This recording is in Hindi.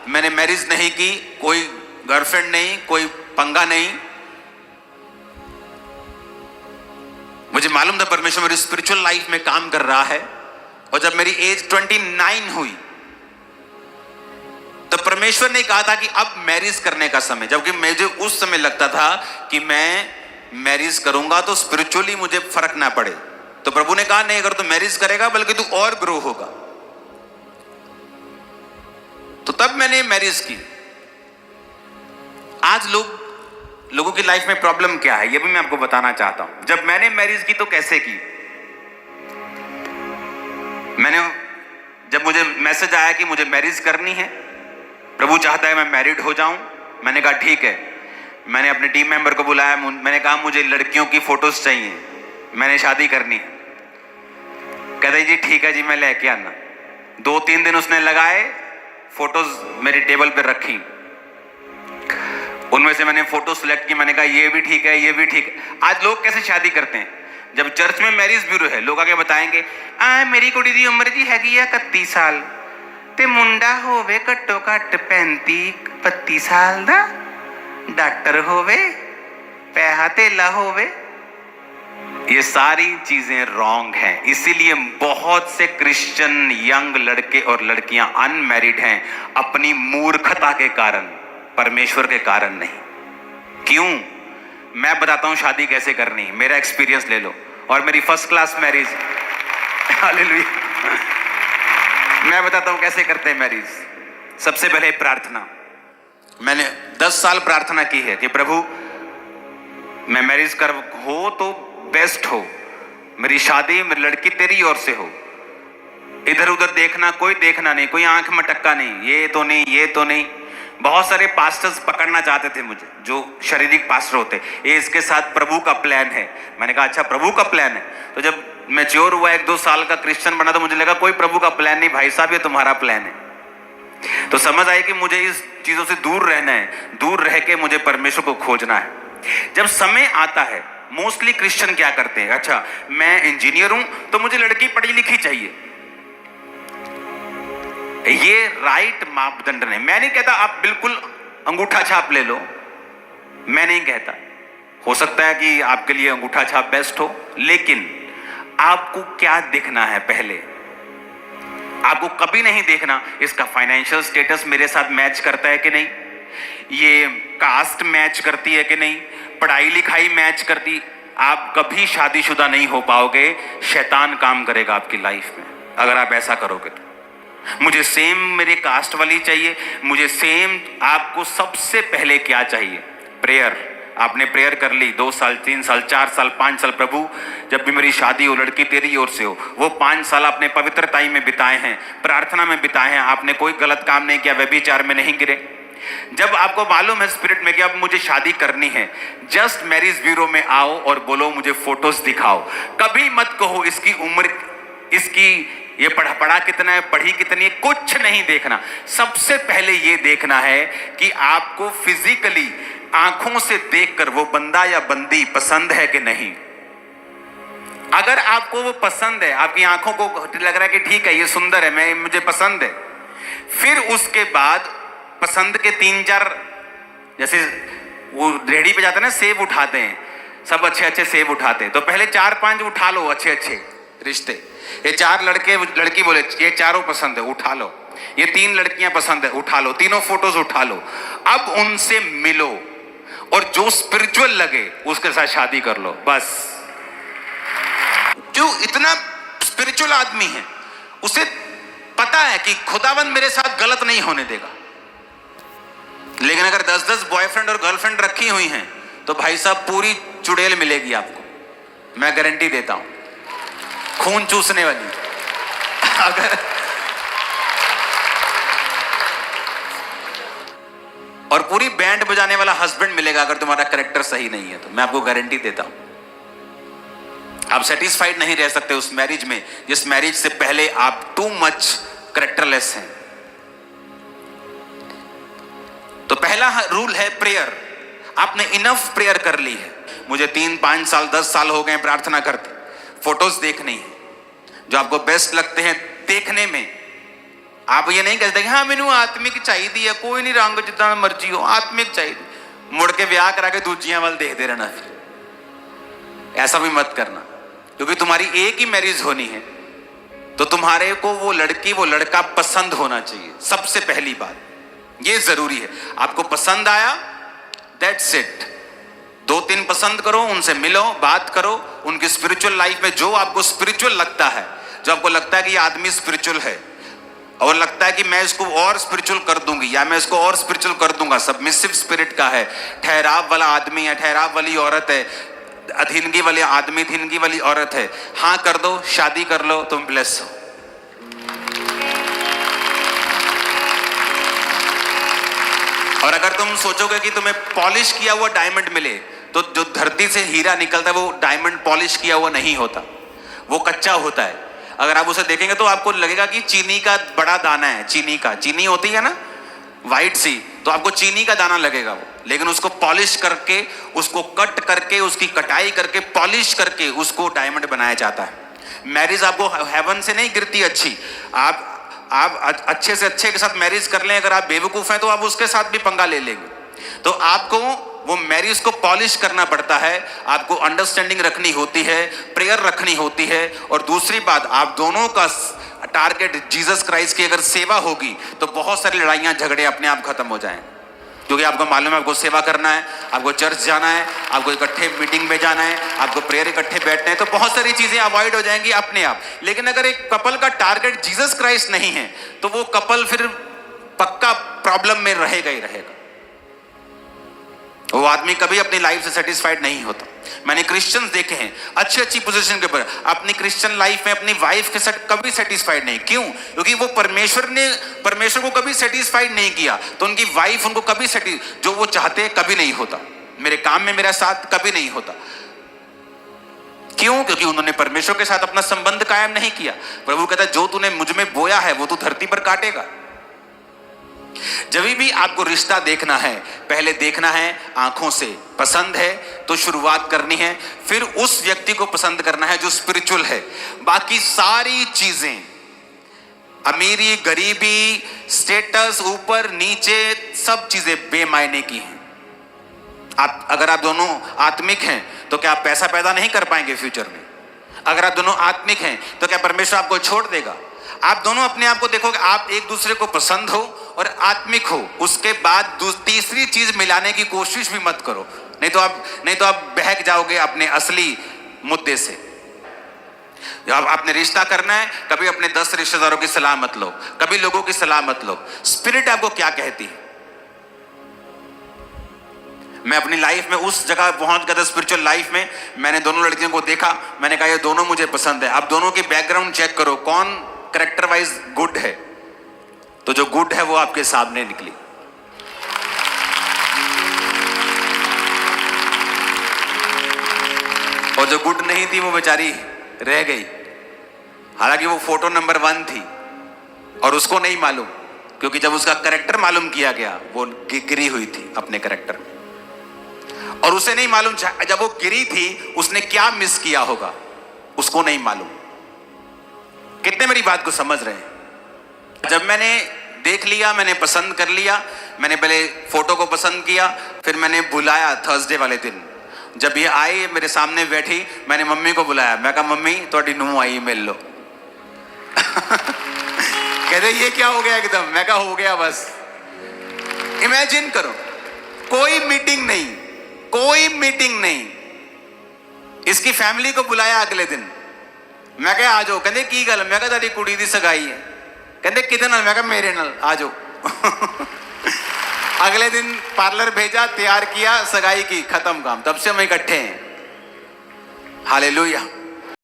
मैंने मैरिज नहीं की, कोई गर्लफ्रेंड नहीं, कोई पंगा नहीं। मुझे मालूम था परमेश्वर मेरी स्पिरिचुअल लाइफ में काम कर रहा है। और जब मेरी एज 29 हुई तो परमेश्वर ने कहा था कि अब मैरिज करने का समय, जबकि मुझे उस समय लगता था कि मैं मैरिज करूंगा तो स्पिरिचुअली मुझे फर्क ना पड़े। तो प्रभु ने कहा नहीं, अगर तू मैरिज करेगा बल्कि तू और ग्रो होगा। तो तब मैंने मैरिज की। आज लोगों की लाइफ में प्रॉब्लम क्या है, यह भी मैं आपको बताना चाहता हूं। जब मैंने मैरिज की तो कैसे की, जब मुझे मैसेज आया कि मुझे मैरिज करनी है, प्रभु चाहता है मैं मैरिड हो जाऊं, मैंने कहा ठीक है। मैंने अपने टीम मेंबर को बुलाया, मैंने कहा मुझे लड़कियों की फोटोज चाहिए, मैंने शादी करनी है। कहते जी ठीक है जी, मैं लेके आना। 2-3 दिन उसने लगाए, फोटोज मेरी टेबल पर रखी। उनमें से मैंने फोटो सिलेक्ट की, मैंने कहा ये भी ठीक है, ये भी ठीक है। आज लोग कैसे शादी करते हैं, जब चर्च में मैरिज ब्यूरो है, लोग आके बताएंगे मेरी कुड़ी दी उम्र जी हैगी 31 साल ते मुंडा होवे घट्टो घट्ट 35-32 साल दा, डॉक्टर होवे, पैसा तेला होवे। ये सारी चीजें रॉन्ग हैं। इसीलिए बहुत से क्रिश्चियन यंग लड़के और लड़कियां अनमैरिड हैं, अपनी मूर्खता के कारण, परमेश्वर के कारण नहीं। क्यों? मैं बताता हूं शादी कैसे करनी, मेरा एक्सपीरियंस ले लो। और मेरी फर्स्ट क्लास मैरिज, हालेलुया। मैं बताता हूं कैसे करते हैं मैरिज। सबसे पहले प्रार्थना। मैंने 10 साल प्रार्थना की है कि प्रभु मैं मैरिज कर हो तो बेस्ट हो, मेरी शादी मेरी लड़की तेरी ओर से हो। इधर उधर देखना, कोई देखना नहीं, कोई आंख मटक्का नहीं, ये तो नहीं, ये तो नहीं। बहुत सारे पास्टर्स पकड़ना चाहते थे मुझे, जो शारीरिक पास्टर होते, ये इसके साथ प्रभु का प्लान है। मैंने कहा अच्छा प्रभु का प्लान है। तो जब मैच्योर हुआ, 1-2 साल का क्रिश्चियन बना, तो मुझे लगा कोई प्रभु का प्लान नहीं भाई साहब, ये तुम्हारा प्लान है। तो समझ आई कि मुझे इस चीजों से दूर रहना है, दूर रह के मुझे परमेश्वर को खोजना है। जब समय आता है, मोस्टली क्रिश्चियन क्या करते हैं, अच्छा मैं इंजीनियर हूं तो मुझे लड़की पढ़ी लिखी चाहिए। ये राइट मापदंड नहीं। मैं नहीं कहता आप बिल्कुल अंगूठा छाप ले लो, मैं नहीं कहता। हो सकता है कि आपके लिए अंगूठा छाप बेस्ट हो, लेकिन आपको क्या देखना है पहले। आपको कभी नहीं देखना इसका फाइनेंशियल स्टेटस मेरे साथ मैच करता है कि नहीं, ये कास्ट मैच करती है कि नहीं, पढ़ाई लिखाई मैच करती। आप कभी शादीशुदा नहीं हो पाओगे, शैतान काम करेगा आपकी लाइफ में अगर आप ऐसा करोगे तो। मुझे सेम मेरे कास्ट वाली चाहिए, मुझे सेम। आपको सबसे पहले क्या चाहिए? प्रेयर। आपने प्रेयर कर ली 2 साल, 3 साल, 4 साल, 5 साल, प्रभु जब भी मेरी शादी हो, लड़की तेरी ओर से हो। वो 5 साल आपने पवित्रताई में बिताए हैं, प्रार्थना में बिताए हैं, आपने कोई गलत काम नहीं किया, व्यभिचार में नहीं गिरे। जब आपको मालूम है स्पिरिट में कि अब मुझे शादी करनी है, जस्ट मैरिज ब्यूरो में आओ और बोलो मुझे फोटोज दिखाओ। कभी मत कहो इसकी उम्र, इसकी ये पढ़ा कितना है, पढ़ी कितनी है, कुछ नहीं देखना। सबसे पहले ये देखना है कि आपको फिजिकली आंखों से देखकर वो बंदा या बंदी पसंद है कि नहीं। अगर आपको वो पसंद है, आपकी आंखों को लग रहा है कि ठीक है ये सुंदर है, मुझे पसंद है, फिर उसके बाद पसंद के 3-4, जैसे वो रेहड़ी पे जाते हैं ना, सेब उठाते हैं, सब अच्छे अच्छे सेब उठाते हैं, तो पहले 4-5 उठा लो अच्छे अच्छे रिश्ते। ये 4 लड़की बोले ये चारों पसंद है, उठा लो। ये 3 लड़कियां पसंद है, उठा लो, तीनों फोटोज उठा लो। अब उनसे मिलो और जो स्पिरिचुअल लगे उसके साथ शादी कर लो, बस। जो इतना स्पिरिचुअल आदमी है उसे पता है कि खुदावंद मेरे साथ गलत नहीं होने देगा। लेकिन अगर 10-10 बॉयफ्रेंड और गर्लफ्रेंड रखी हुई हैं तो भाई साहब पूरी चुड़ैल मिलेगी आपको, मैं गारंटी देता हूं, खून चूसने वाली। अगर और पूरी बैंड बजाने वाला हस्बैंड मिलेगा अगर तुम्हारा कैरेक्टर सही नहीं है तो, मैं आपको गारंटी देता हूं। आप सेटिस्फाइड नहीं रह सकते उस मैरिज में जिस मैरिज से पहले आप टू मच कैरेक्टरलेस हैं। तो पहला रूल है प्रेयर। आपने इनफ प्रेयर कर ली है, मुझे 3-5 साल 10 साल हो गए प्रार्थना करते, फोटोज देखनी है जो आपको बेस्ट लगते हैं देखने में, आप ये नहीं कहते कि हाँ मैनू आत्मिक चाहिए, कोई नहीं रंग जितना मर्जी हो, आत्मिक चाहिए, मुड़ के ब्याह करा के दूजियां वाल देखते रहना। फिर ऐसा भी मत करना, क्योंकि तुम्हारी एक ही मैरिज होनी है, तो तुम्हारे को वो लड़की वो लड़का पसंद होना चाहिए। सबसे पहली बात ये जरूरी है। आपको पसंद आया, दैट्स इट। 2-3 पसंद करो, उनसे मिलो, बात करो, उनकी स्पिरिचुअल लाइफ में जो आपको स्पिरिचुअल लगता है, जो आपको लगता है कि ये आदमी स्पिरिचुअल है और लगता है कि मैं इसको और स्पिरिचुअल कर दूंगी या मैं इसको और स्पिरिचुअल कर दूंगा, सबमिसिव स्पिरिट का है, ठहराव वाला आदमी है, ठहराव वाली औरत है, अधीनगी वाले आदमी, अधीनगी वाली औरत है, हाँ कर दो, शादी कर लो, तुम ब्लेस हो। और अगर तुम सोचोगे कि तुम्हें पॉलिश किया हुआ डायमंड मिले, तो जो धरती से हीरा निकलता है वो डायमंड पॉलिश किया हुआ नहीं होता, वो कच्चा होता है। अगर आप उसे देखेंगे तो आपको लगेगा कि चीनी का बड़ा दाना है, चीनी का, चीनी होती है ना वाइट सी, तो आपको चीनी का दाना लगेगा वो, लेकिन उसको पॉलिश करके, उसको कट करके, उसकी कटाई करके, पॉलिश करके उसको डायमंड बनाया जाता है। मैरिज आपको हेवन से नहीं गिरती अच्छी, आप अच्छे से अच्छे के साथ मैरिज कर लें, अगर आप बेवकूफ हैं तो आप उसके साथ भी पंगा ले लेंगे। तो आपको वो मैरिज को पॉलिश करना पड़ता है, आपको अंडरस्टैंडिंग रखनी होती है, प्रेयर रखनी होती है, और दूसरी बात, आप दोनों का टारगेट जीसस क्राइस्ट की अगर सेवा होगी तो बहुत सारी लड़ाइयां झगड़े अपने आप खत्म हो जाएं, क्योंकि आपको मालूम है आपको सेवा करना है, आपको चर्च जाना है, आपको इकट्ठे मीटिंग में जाना है, आपको प्रेयर इकट्ठे बैठना है, तो बहुत सारी चीजें अवॉइड हो जाएंगी अपने आप। लेकिन अगर एक कपल का टारगेट जीसस क्राइस्ट नहीं है तो वो कपल फिर पक्का प्रॉब्लम में रहेगा ही रहेगा। वो आदमी कभी अपनी लाइफ से सेटिस्फाइड नहीं होता। मैंने क्रिश्चियंस देखे हैं अच्छी अच्छी पोजीशन के ऊपर, अपनी क्रिश्चियन लाइफ में अपनी वाइफ के साथ कभी सेटिस्फाइड नहीं। क्यों? क्योंकि वो परमेश्वर को कभी सेटिस्फाइड नहीं किया, तो उनकी वाइफ उनको कभी जो वो चाहते कभी नहीं होता। मेरे काम में मेरा साथ कभी नहीं होता। क्यों? क्योंकि उन्होंने परमेश्वर के साथ अपना संबंध कायम नहीं किया। प्रभु कहता है जो तूने मुझ में बोया है वो तू धरती पर काटेगा। जब भी आपको रिश्ता देखना है, पहले देखना है आंखों से, पसंद है तो शुरुआत करनी है, फिर उस व्यक्ति को पसंद करना है जो स्पिरिचुअल है। बाकी सारी चीजें, अमीरी, गरीबी, स्टेटस, ऊपर नीचे, सब चीजें बेमायने की हैं। अगर आप दोनों आत्मिक हैं तो क्या आप पैसा पैदा नहीं कर पाएंगे फ्यूचर में? अगर आप दोनों आत्मिक हैं तो क्या परमेश्वर आपको छोड़ देगा? आप दोनों अपने आप को देखोगे, आप एक दूसरे को पसंद हो और आत्मिक हो, उसके बाद तीसरी चीज मिलाने की कोशिश भी मत करो, नहीं तो आप बहक जाओगे अपने असली मुद्दे से। जब आपने रिश्ता करना है, कभी अपने 10 रिश्तेदारों की सलाह मत लो, कभी लोगों की सलाह मत लो। स्पिरिट आपको क्या कहती है? मैं अपनी लाइफ में उस जगह पहुंच गया था, स्पिरिचुअल लाइफ में मैंने दोनों लड़कियों को देखा, मैंने कहा ये दोनों मुझे पसंद है। अब दोनों की बैकग्राउंड चेक करो, कौन कैरेक्टर वाइज गुड है, तो जो गुड है वो आपके सामने निकली। और जो गुड नहीं थी वो बेचारी रह गई, हालांकि वो फोटो नंबर 1 थी और उसको नहीं मालूम, क्योंकि जब उसका कैरेक्टर मालूम किया गया वो गिरी हुई थी अपने कैरेक्टर में, और उसे नहीं मालूम जब वो गिरी थी उसने क्या मिस किया होगा, उसको नहीं मालूम। कितने मेरी बात को समझ रहे हैं? जब मैंने देख लिया, मैंने पसंद कर लिया, मैंने पहले फोटो को पसंद किया, फिर मैंने बुलाया थर्सडे वाले दिन। जब ये आई मेरे सामने बैठी, मैंने मम्मी को बुलाया, मैं कहा मम्मी थोड़ी नूह आई, मिल लो। कहते ये क्या हो गया एकदम? मैं कहा हो गया बस। इमेजिन करो, कोई मीटिंग नहीं, कोई मीटिंग नहीं, इसकी फैमिली को बुलाया अगले दिन। मैं कहा आ जाओ, कहते की गल? मैं कहा तेरी कुड़ी दी सगाई है। कहते किदे नाल? मैं कहा मेरे नाल, आ जाओ। अगले दिन पार्लर भेजा, तैयार किया, सगाई की, खत्म काम। तब से हम इकट्ठे हैं। हालेलुया।